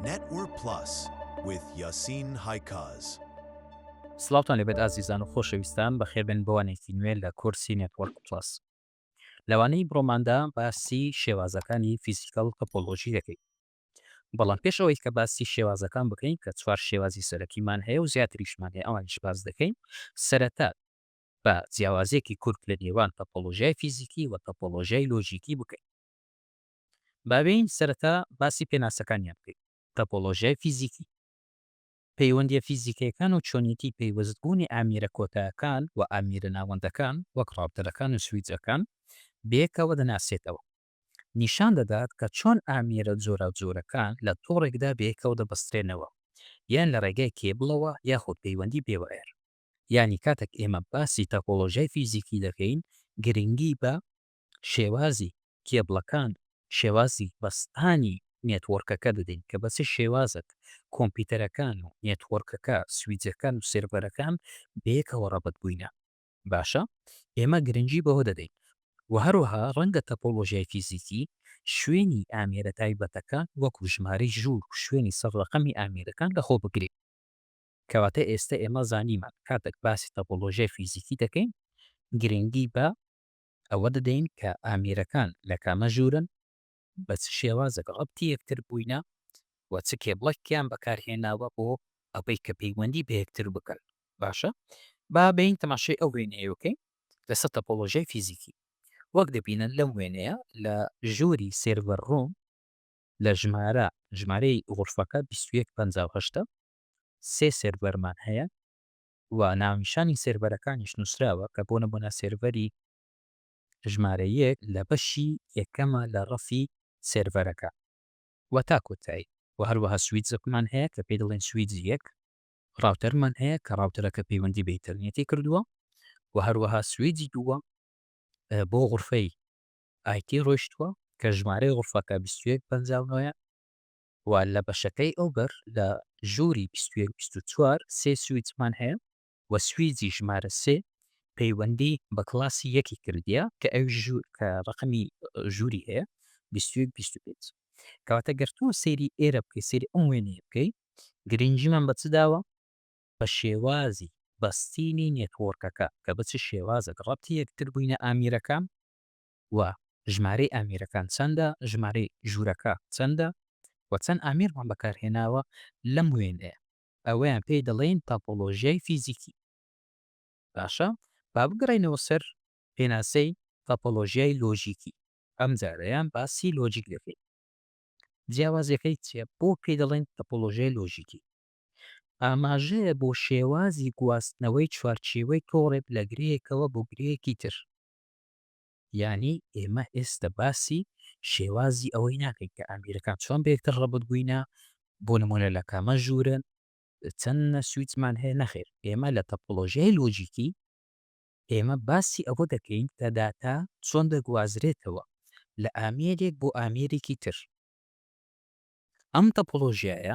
Network Plus with Yasin Haikaz. سڵاوتان لەبێت ئازیزان و خۆشەویستان بەخێربن بۆوانێکی نوێ لە کورسی نێتوەرک پلاس. لەوانەی بڕۆماندا باسی شێوازەکانی فیزیکال تۆپۆلۆژی دەکەین. بەڵام پێش ئەوەی کە باسی شێوازەکان بکەین کە چوار شێوازی سەرەکیمان هەیە و زیاتریشمان هەیە ئەوانیش باس دەکەین سەرەتا بە جیاوازێکی کورت لە نێوان تۆپۆلۆژیای فیزیکی و تۆپۆلۆژیای لۆژیکی بکەین. بابین سەرەتا باسی پێناسەکانیان بکەین. تۆپۆلۆژیای فیزیکی پەیوەندیە فیزیکیەکان و چۆنیەتی پەیوەستبوونی ئامیرە کۆتایەکان و ئامیرە ناوەندەکان وەک ڕاوتەرەکان و سویچەکان بەیەکەوە دەناسێتەوە. نیشان دەدات کە چۆن ئامیرە جۆرە جۆرەکان لە تۆڕێکدا بەیەکەوە دەبەسترێنەوە یان لە ڕێگای کێبڵەوە یاخود پەیوەندی پێوەیەر. ینی کاتێک ئێمە باسی تۆپۆلۆژیای فیزیکی دەکەین گرنگی بە شێوازی کێبڵەکان شێوازی بەستانی نێتوەرکەکە دەدەین کە بەچ شێوازت کۆمپیوتەرەکان و نێتوەرکەکە سویجەکان و سێرڤەرەکان بەیەکەوە ڕەبەت بووینە. باشە ئێمە گرنگی بەوە دەدەین و هەروەها ڕەنگە تۆپۆلۆژیای فیزیکی شوێنی ئامێرە تایبەتەکان وەکو ژمارەی ژوور و شوێنی سەرڕەقەمی ئامێرەکان لەخۆ بگرێت. کەواتە ئێستا ئێمە زانیمان کاتێک باسی تۆپۆلۆژیای فیزیکی دەکەین گرنگی بە ئەوە دەدەین کە ئامیرەکان لە کامە ژوورن بە چ شێوازەکە ڕەبتی یەکتر بووینە و چ کێبڵێکیان بەکارهێناوە بۆ ئەوەی کە پەیوەندی بە یەکتر بکەن. باشە با بین تەماشای ئەو وێنەیەکەی لەسەر تۆپۆلۆژیای فیزیکی وەک دەبینن لەم وێنەیە لە ژووری سێرڤەر ڕووم لە ژمارەی غورفەکە 2150 سێ سێرڤەرمان هەیە و ناونیشانی سێرڤەرەکانیش نووسراوە کە بۆ نمونە سێرڤەری ژمارە 1 لە بەشی یەکەمە لە ڕەفی سێرڤەرەکە و تا کۆتایی و هەروەها سویچمان هەیە کە پێی دەڵێن سویجی 1 ڕاوتەرمان هەیە کە ڕاوتەرەکە پەیوەندی بە ئینتەرنێتی کردووە و هەروەها سویجی دووە بۆ غورفەی ئایتی ڕۆیشتووە کە ژمارەی غورفەکە 2150 و لە بەشەکەی ئەوبەر لە ژووری 2124 سێ سویچمان هەیە و سویجی ژمارە 3 پەیوەندی بە کلاسی یەکی کردیە کە ئەو کە ڕقمی ژووری هەیە 2125 کەواتە گەرتووە سەیری ئێرە بکەی سەیری ئەم وێنەیە بکەی گرنگجیمان بە چ داوە بە شێوازی بەستینی نێتوۆرکەکە کە بچ شێوازەك ڕەبتی یەکتر بووینە ئامیرەکان و ژمارەی ئامیرەکان چەندە ژمارەی ژوورەکە چەندە و چەند ئامیرمان بەکارهێناوە لەم وێنەیە ئەوەیان پێی دەڵێن تۆپۆلۆژیای فیزیکی. باشە با بگەڕێنەوە سەر پێناسەی تۆپۆلۆژیای لۆژیکی ئەم جارەیان باسی لۆجیک دەکەین. جیاوازەکەی چیە بۆ پێی دەڵێن تۆپۆلۆژیای لۆژیکی ئاماژەیە بۆ شێوازی گواستنەوەی چوارچێوەی تۆڕێک لە گرەیەکەوە بۆ گرەیەکی تر. ینی ئێمە ئێستا باسی شێوازی ئەوەی ناکەین کە ئامیرەکان چۆن بێکتر ڕەبت بووینە بۆ نمونە لە کامە ژوورن چەند سویچمان هەیە نەخێر ئێمە لە تۆپۆلۆژیای لۆجیکی ئێمە باسی ئەوە دەکەین کە داتا چۆن دەگوازرێتەوە لە ئامێرێک بۆ ئامێرێکی تر. ئەم تۆپۆلۆژیایە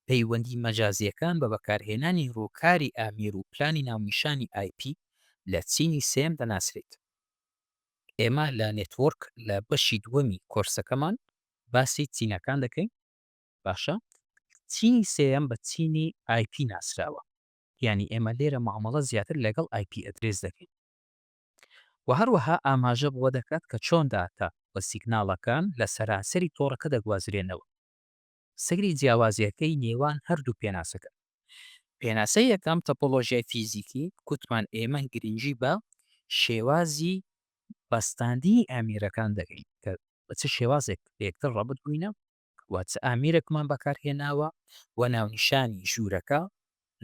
پەیوەندی مەجازیەکان بە بەکارهێنانی ڕووکاری ئامیر و پلانی ناونیشانی IP لە چینی سێم دەناسرێت. ئێمە لە نێتوۆرک لە بەشی دووەمی کۆرسەکەمان باسی چینەکان دەکەین. باشە چینی سێم بە چینی IP ناسراوە ینی ئێمە لێرە مامەڵە زیاتر لەگەڵ IP ئەدرێس دەکەین و هەروەها ئاماژە بۆ دەکات کە چۆن داتا بە سیگناڵەکان لە سەراسەری تۆڕەکە دەگوازرێنەوە. سەگری جیاوازیەکەی نێوان هەردوو پێناسەکە. پێناسەی یەکەم تۆپۆلۆژیای فیزیکی کوتمان ئێمە گرنگی بە شێوازی بەستاندی ئامیرەکان دەکەین کە بە چ شێوازێک یەکتر ڕەبت بووینە و چ ئامیرێکمان بەکارهێناوە و ناونیشانی ژوورەکە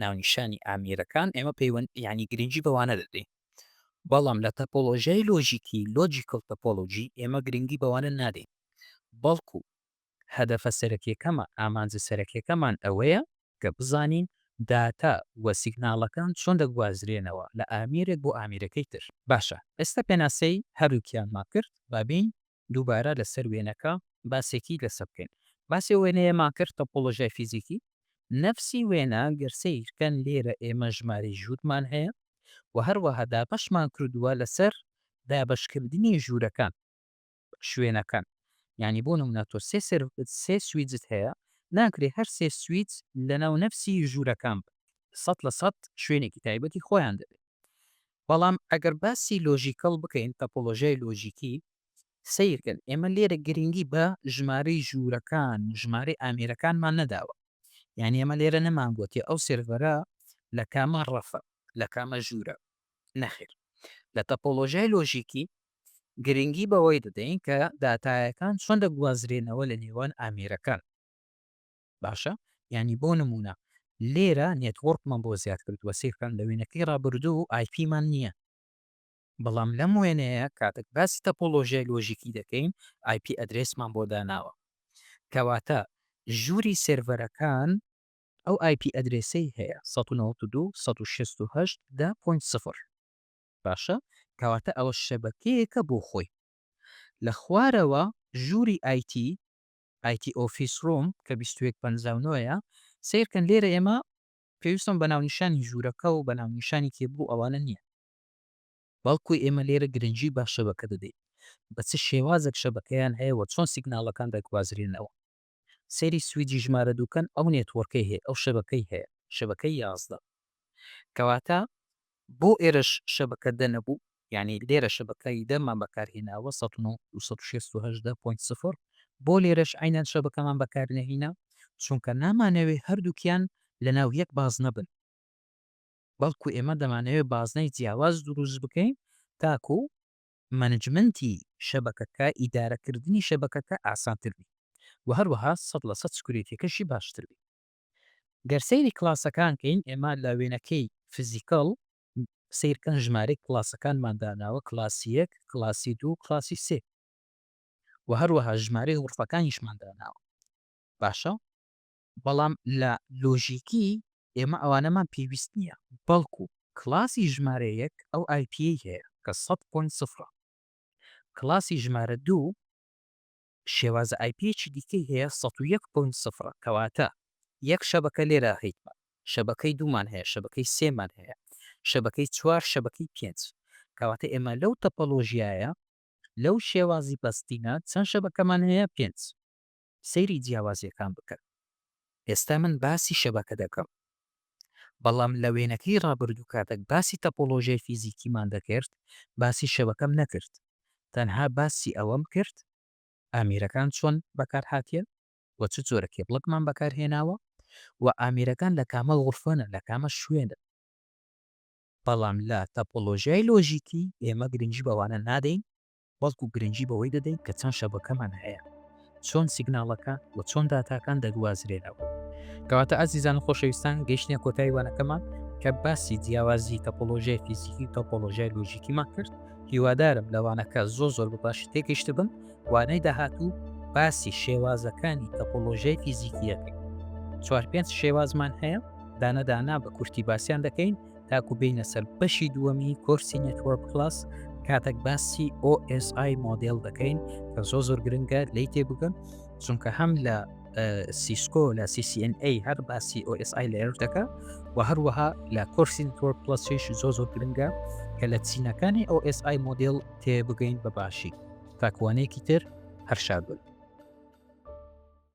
ناونیشانی ئامیرەکان ئێمە پەیوەند ینی گرنگی بەوانە دەدەین. بەڵام لە تۆپۆلۆژیای لۆژیکی لۆجیکل تۆپۆلۆژی ئێمە گرنگی بەوانە نادەین بەڵکو هەدەفە سەرەکیەکەمە ئامانجە سەرەکیەکەمان ئەوەیە کە بزانین داتا وە سیگناڵەکان چۆن دەگوازرێنەوە لە ئامیرێک بۆ ئامیرەکەی تر. باشە ئێستا پێناسەی هەروکیانمان کرد بابین دووبارە لەسەر وێنەکە باسێکی لەسە بکەین. باسی وێنەیەمان کرد تۆپۆلۆژیای فیزیکی نەفسی وێنە گەرسەیرکەن لێرە ئێمە ژمارەی ژوورمان هەیە و هەروەها دابەشمان کردووە لەسەر دابەشکردنی ژوورەکان شوێنەکان ینی بۆ نمونە تۆ سێ سویجت هەیە ناکرێ هەر سێ سویت لەناو نەفسی ژوورەکان بن 100% شوێنێکی تایبەتی خۆیان دەبێت. بەڵام ئەگەر باسی لۆژیکەڵ بکەین تەپۆلۆژیای لۆژیکی سیرکەن ئێمە لێرە گرنگی بە ژمارەی ژوورەکان ژمارەی ئامێرەکانمان نەداوە. یعنی ئێمە لێرە نەمانگوتی ئەو سێرڤەرە لە کامە ڕەفە لە کامە ژوورە نەخێر. لە تەپۆلۆژیای لۆژیکی گرنگی بەوەی دەدەین کە داتایەکان چۆن دەگوازرێنەوە لە نێوان ئامێرەکان. باشە ینی بۆ نمونە لێرە نێتوەرکمان بۆ زیاد کردووە سیرکەن لە وێنەکەی ڕابردوو و آیپمان نییە. بەڵام لەم وێنەیە کاتێک باسی تەپۆلۆژیای لۆژیکی دەکەین آیپ ئەدرێسمان بۆ داناوە. کەواتە ژووری سێرڤەرەکان ئەو آیپ ئەدرێسەی هەیە 192.168.0. باشە کەواتە ئەوە شەبەکەیەکە بۆ خۆی. لە خوارەوە ژووری آیتی ئۆفیس ڕۆم کە 2159ە سیرکەن لێرە ئێمە پێویستم بە ناونیشانی ژوورەکە و بە ناونیشانی کێبوو ئەوانە نییە. بەڵکوی ئێمە لێرە گرنگی با شەبەکە دەدەین بە چ شێوازێک شەبەکەیان هەیە و چۆن سیگناڵەکان دەگوازرێنەوە. سەیری سویدی ژمارە دووکەن ئەو نێتوەرکەی هەیە ئەو شەبەکەی هەیە شەبەکەی 11. کەواتە بۆ ئێرەش شەبەکە دەنەبوو یعنی لێرە شەبەکەی دەمان بەکارهێناوە 192.168.0 بۆ لێرەش عینەن شەبەکەمان بەکارنەهینە چونکە نامانەوێ هەردووکیان لە ناو یەک باز نەبن. بەڵکو ئێمە دەمانەوێت بازنەی جیاواز دروست بکەین تاکو مەنجمنتی شەبەکەکە ئیدارەکردنی شەبەکەکە ئاسانتر بی و هەروەها 100% سکورێتیەکەشی باشتر بی. گەرسەیری کلاسەکانکەین ئێمە لە وێنەکەی فیزیکەڵ سیرکەن ژمارەی کلاسەکانمان داناوە کلاسی 1 کلاسی 2 کلاسی 3 و هەروەها ژمارەی غورفەکانیشمان داناوە. باشە بەڵام لە لۆژیکی ئێمە ئەوانەمان پێویست نییە بەڵکو کلاسی ژمارەیەک ئەو آیپ هەیە کە 100.0. کلاسی ژمارە 2 شێوازە آیپێکی دیکەی هەیە 101.0 کەواتە یەک شەبەکە لێرە هەیتمان شەبەکەی دوومان هەیە شەبەکەی سێمان هەیە شەبەکەی 4 شەبەکەی 5 کەواتە ئێمە لەو تەپۆلۆژیایە لەو شێوازی بەستینە چەند شەبەکەمان هەیە 5 سەیری جیاوازیەکان بکەن. ئێستا من باسی شەبەکە دەکەم بەڵام لە وێنەکەی ڕابردوو کاتێک باسی تەپۆلۆژیای فیزیکیمان دەکرد باسی شەبەکەم نەکرد تەنها باسی ئەوەم کرد ئامێرەکان چۆن بەکارهاتیە و چ جۆرە کێبڵکمان بەکارهێناوە و ئامێرەکان لە کامە غورفەنە لە کامە شوێنە. بەڵام لە تەپۆلۆژیای لۆژیکی ئێمە گرنگی بەوانە نادەین بەڵکو گرنگی بەوەی دەدەین کە چەند شەبەکەمان هەیە چۆن سیگناڵەکە و چۆن داتاکان دەگوازرێنەوە. کەواتە ئازیزان خۆشەویستان گەیشتنە کۆتاییوانەکەمان کە باسی جیاوازی تەپۆلۆژیای فیزیکی تەپۆلۆژیای لۆژیکیمان کرد. هیوادارم لەوانەکە زۆر بەباش تێگەیشت بن وانەی داهاتوو باسی شێوازەکانی تەپۆلۆژیای فیزیکیەکەین. 4-5 شێوازمان هەیە دانەدانا بە کورتی باسییان دەکەین تاکو بینە سەر بەشی دووەمی کۆرسی نێتوەرک کلاس کاتێک باسی OSI مۆدل دەکەین کە زۆر گرنگە لی تێبگەن چونکە هەم لە سیسکۆ لە CCNA هەر باسی OSI لێر دەکە و هەروەها لە کۆرسی نێتوەرک پلەسیش زۆر گرنگە کە لە چینەکانی OSI مۆدل تێبگەین بەباشی. تاکوانەیەکی تر هەر شاد بن.